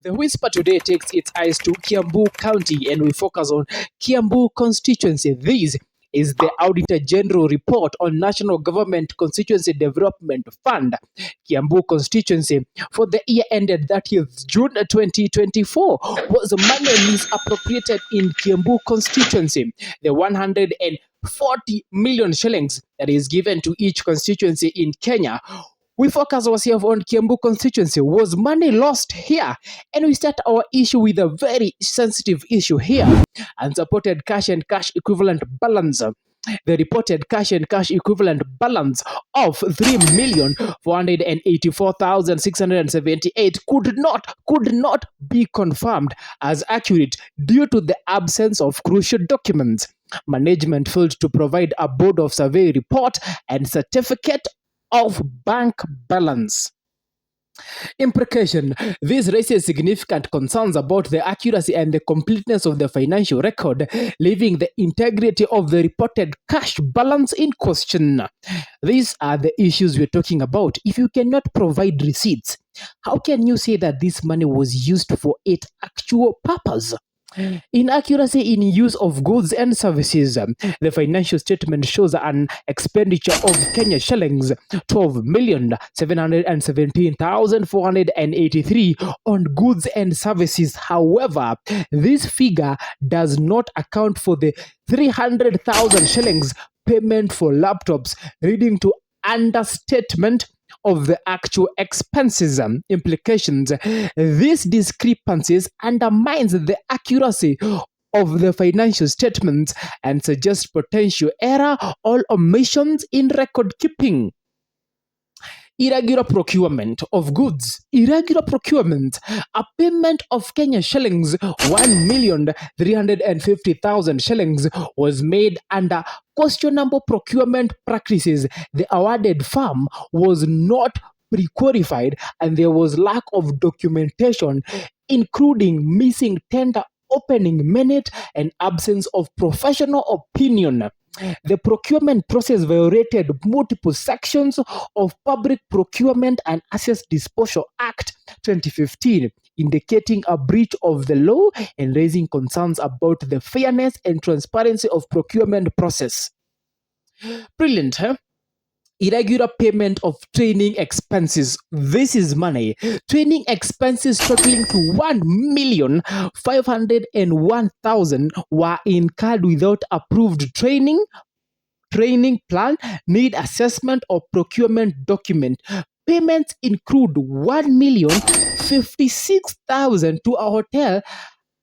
The Whisper today takes its eyes to Kiambu County and we focus on Kiambu Constituency. This is the Auditor General Report on National Government Constituency Development Fund, Kiambu Constituency, for the year ended 30th June 2024. Was money misappropriated in Kiambu Constituency? The 140 million shillings that is given to each constituency in Kenya. We focus ourselves on Kiambu constituency. Was money lost here? And we start our issue with a very sensitive issue here. Unsupported cash and cash equivalent balance. The reported cash and cash equivalent balance of 3,484,678 could not be confirmed as accurate due to the absence of crucial documents. Management failed to provide a board of survey report and certificate of bank balance. Implication. This raises significant concerns about the accuracy and the completeness of the financial record, leaving the integrity of the reported cash balance in question. These are the issues we're talking about. If you cannot provide receipts, how can you say that this money was used for its actual purpose? Inaccuracy in use of goods and services. The financial statement shows an expenditure of Kenya shillings 12,717,483 on goods and services. However, this figure does not account for the 300,000 shillings payment for laptops, leading to understatement of the actual expenses. Implications. These discrepancies undermines the accuracy of the financial statements and suggest potential error or omissions in record keeping. Irregular procurement of goods. Irregular procurement. A payment of Kenya shillings 1,350,000 shillings was made under questionable procurement practices. The awarded firm was not pre-qualified and there was lack of documentation, including missing tender opening minute and absence of professional opinion. The procurement process violated multiple sections of Public Procurement and Assets Disposal Act 2015, indicating a breach of the law and raising concerns about the fairness and transparency of procurement process. Brilliant, huh? Irregular payment of training expenses. This is money. Training expenses totaling to 1,501,000 were incurred without approved training plan, need assessment, or procurement document. Payments include 1,056,000 to a hotel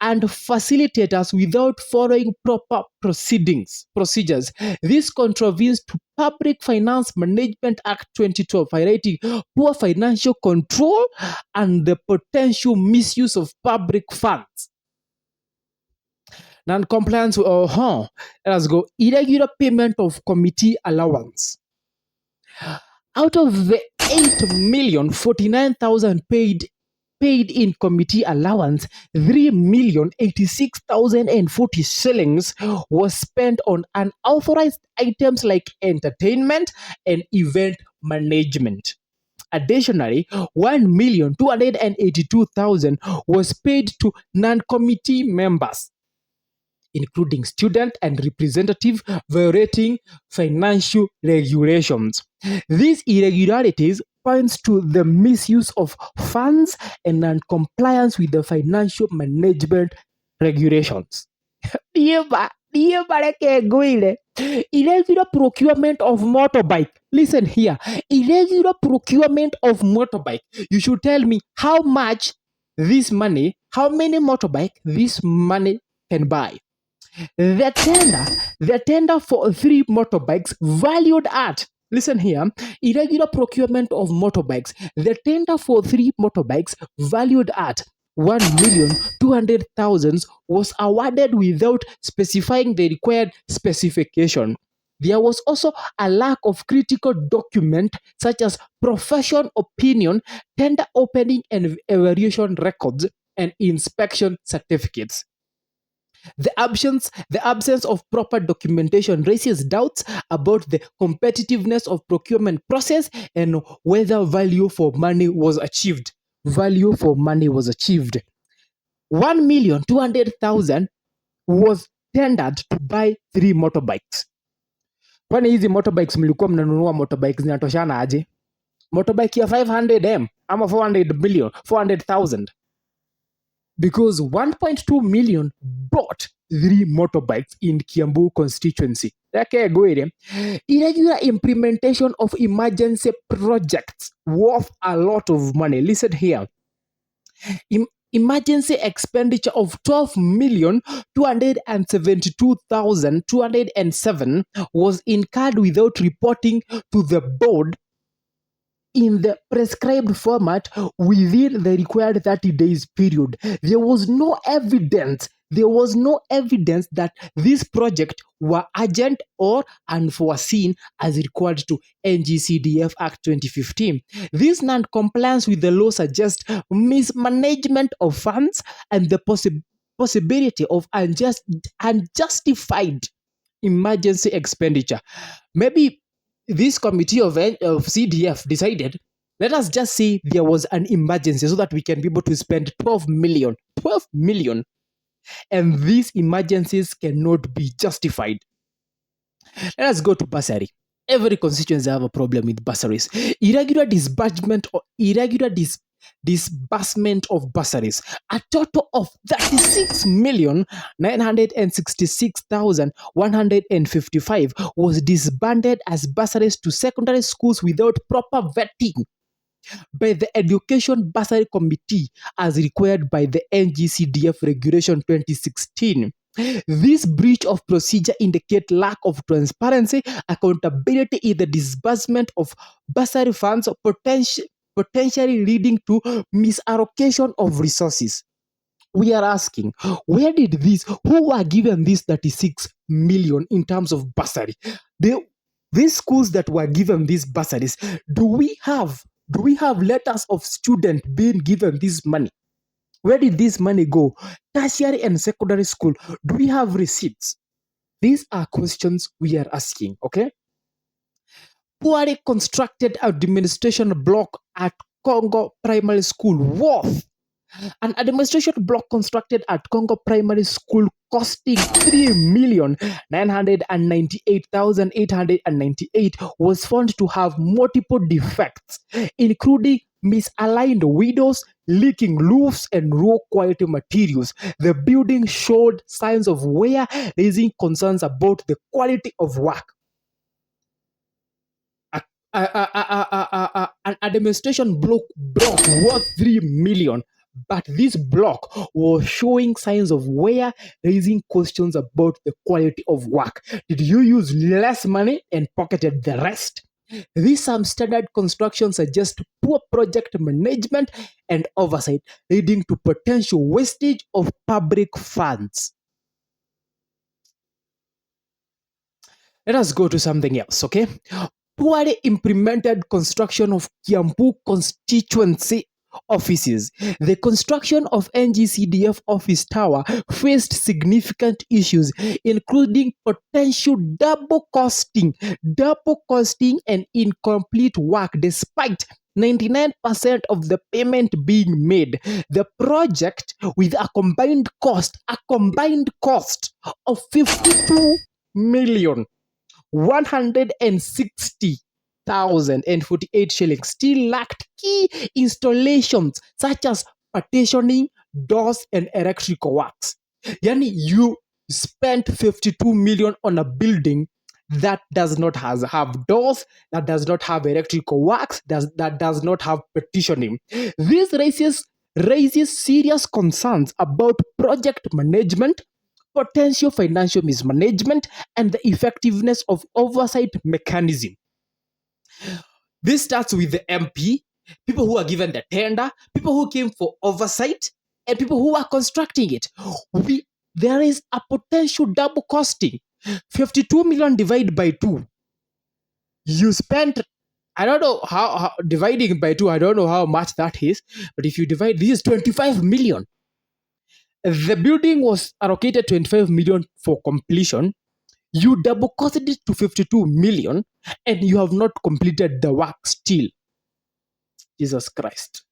and facilitators without following proper procedures. This contravenes to Public Finance Management Act 2012, highlighting poor financial control and the potential misuse of public funds. Non-compliance, let us go. Irregular payment of committee allowance. Out of the 8,049,000 paid in committee allowance, 3,086,040 shillings was spent on unauthorized items like entertainment and event management. Additionally, 1,282,000 was paid to non-committee members, including student and representative, violating financial regulations. These irregularities points to the misuse of funds and non-compliance with the financial management regulations. Irregular procurement of motorbike. Listen here. Irregular procurement of motorbike. You should tell me how much this money, how many motorbike this money can buy. The tender for 3 motorbikes valued at, listen here, irregular procurement of motorbikes. The tender for 3 motorbikes valued at 1,200,000 was awarded without specifying the required specification. There was also a lack of critical document such as professional opinion, tender opening and evaluation records, and inspection certificates. The absence of proper documentation raises doubts about the competitiveness of procurement process and whether value for money was achieved. 1,200,000 was tendered to buy 3 motorbikes. Kwani hizi motorbikes mlikuwa mnanunua motorbikes zinatoshana aje? Motorbike ya 500M ama 400,000? Because 1.2 million bought 3 motorbikes in Kiambu Constituency. Irregular implementation of emergency projects worth a lot of money. Listen here. Emergency expenditure of 12,272,207 was incurred without reporting to the board in the prescribed format within the required 30 days period. There was no evidence that this project were urgent or unforeseen as required to NGCDF Act 2015. This non-compliance with the law suggests mismanagement of funds and the possibility of unjustified emergency expenditure. Maybe this committee of CDF decided, let us just say there was an emergency so that we can be able to spend 12 million, and these emergencies cannot be justified. Let us go to bursary. Every constituency have a problem with bursaries. Irregular disbursement of bursaries. A total of 36,966,155 was disbanded as bursaries to secondary schools without proper vetting by the Education Bursary Committee as required by the NGCDF Regulation 2016. This breach of procedure indicates lack of transparency, accountability in the disbursement of bursary funds, potentially leading to misallocation of resources. We are asking, where did who were given this 36 million in terms of bursary? These schools that were given these bursaries, do we have letters of students being given this money? Where did this money go? Tertiary and secondary school, do we have receipts? These are questions we are asking, okay? Poorly constructed administration block at Congo Primary School worth. An administration block constructed at Congo Primary School costing 3,998,898 was found to have multiple defects, including misaligned windows, leaking roofs, and low quality materials. The building showed signs of wear, raising concerns about the quality of work. An administration block worth 3 million, but this block was showing signs of wear, raising questions about the quality of work. Did you use less money and pocketed the rest? These substandard construction suggest poor project management and oversight, leading to potential wastage of public funds. Let us go to something else, okay? Poorly implemented construction of Kiambu Constituency offices. The construction of NGCDF office tower faced significant issues, including potential double costing and incomplete work despite 99% of the payment being made. The project, with a combined cost of 52 million 160,048 shillings, still lacked key installations such as partitioning, doors, and electrical works. Yani, you spent 52 million on a building that does not have doors, that does not have electrical works, that does not have partitioning. This raises serious concerns about project management, potential financial mismanagement, and the effectiveness of oversight mechanism. This starts with the MP, people who are given the tender, people who came for oversight, and people who are constructing it. There is a potential double costing. 52 million divided by 2. You spent, I don't know how dividing by 2, I don't know how much that is, but if you divide, this is 25 million. The building was allocated 25 million for completion. You double costed it to 52 million and you have not completed the work still. Jesus Christ.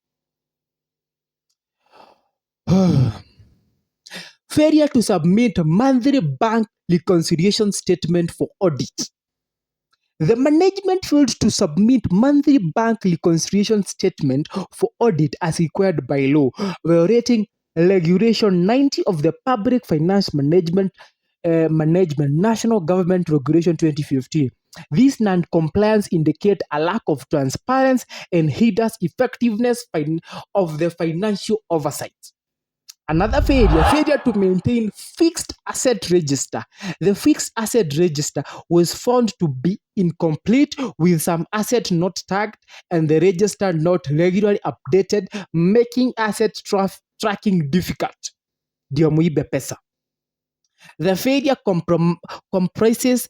failure to submit monthly bank reconciliation statement for audit. The management failed to submit monthly bank reconciliation statement for audit as required by law, violating Regulation 90 of the Public Finance Management National Government Regulation 2015. This non-compliance indicates a lack of transparency and hinders effectiveness of the financial oversight. Another failure to maintain fixed asset register. The fixed asset register was found to be incomplete with some assets not tagged and the register not regularly updated, making asset tracking difficult. Ndio muibe pesa. The failure compromises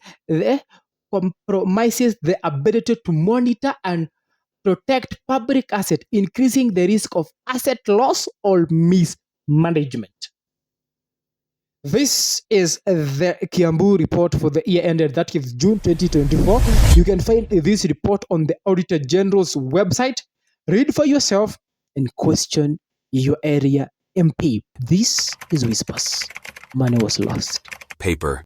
the ability to monitor and protect public assets, increasing the risk of asset loss or mismanagement. This is the Kiambu report for the year ended, that is June 2024. You can find this report on the Auditor General's website. Read for yourself and question your area MP. This is Whispers. Money was lost. Paper.